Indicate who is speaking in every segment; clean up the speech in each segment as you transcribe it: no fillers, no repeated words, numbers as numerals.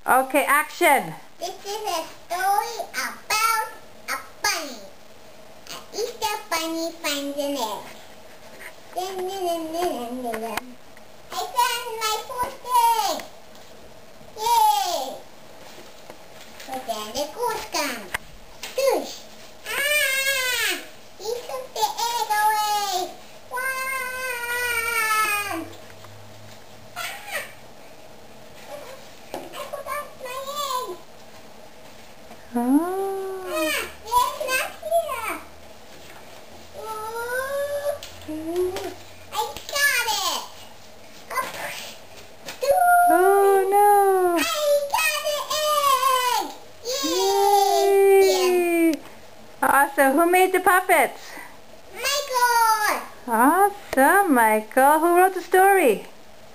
Speaker 1: Okay, action.
Speaker 2: This is a story about a bunny. An Easter bunny finds an egg. Dun, dun, dun, dun, dun, dun. I found my first egg! Yay! But then the ghost comes. Douche! Ah! He took the egg away! One! Ah! I forgot my egg!
Speaker 1: Oh.
Speaker 2: It's not here! Ooh. I got it! Up.
Speaker 1: Oh no!
Speaker 2: I got the egg! Yay!
Speaker 1: Yay! Awesome. Who made the puppets?
Speaker 2: Michael!
Speaker 1: Awesome, Michael. Who wrote the story?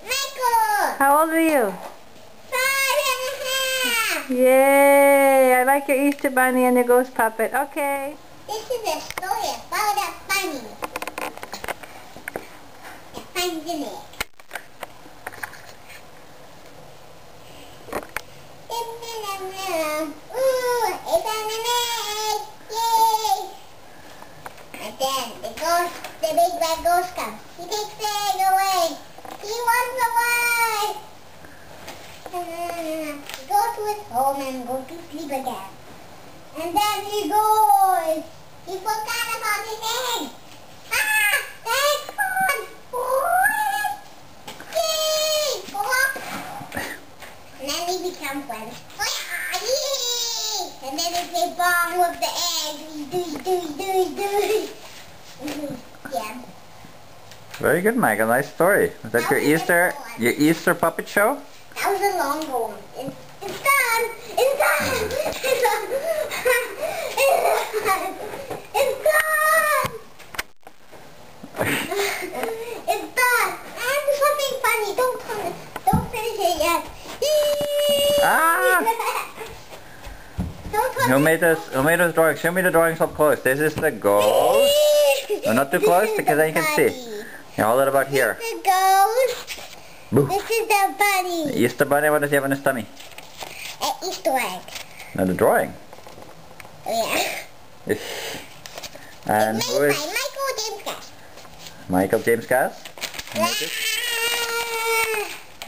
Speaker 2: Michael!
Speaker 1: How old are you?
Speaker 2: 5 and a half!
Speaker 1: Yay! I like your Easter bunny and the ghost puppet. Okay.
Speaker 2: This is a story about a bunny that finds an egg. Ooh, I found an egg! Yay! And then the big bad ghost comes. He takes the egg away. He runs away. He goes to his home and goes to sleep again. And then he goes. He forgot about his egg. Ah! The egg's gone! Oh, yay! And then he becomes friends. Yay! And then they play bong with the egg. Yeah.
Speaker 1: Very good, Michael. Nice story. Was that your Easter puppet show?
Speaker 2: That was a long one. It's done! It's done! It's done! It's done! It's done! It's done! And something funny. Don't finish it yet.
Speaker 1: Ah! Who made those drawings? Show me the drawings up close. This is the ghost. No, not too close because then you can see. Yeah, hold it about here.
Speaker 2: This is the ghost.
Speaker 1: Boo.
Speaker 2: This is the bunny.
Speaker 1: The Easter bunny, what does he have on his tummy?
Speaker 2: An Easter egg.
Speaker 1: No, the drawing.
Speaker 2: Oh, yeah.
Speaker 1: And
Speaker 2: It's
Speaker 1: who
Speaker 2: made
Speaker 1: is
Speaker 2: by Michael James Cass.
Speaker 1: Michael James Cass?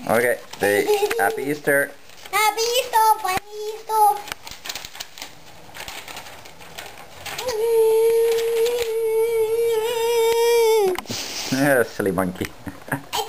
Speaker 1: Okay, say Happy Easter.
Speaker 2: Happy Easter, Bunny Easter.
Speaker 1: Yeah, silly monkey.
Speaker 2: It's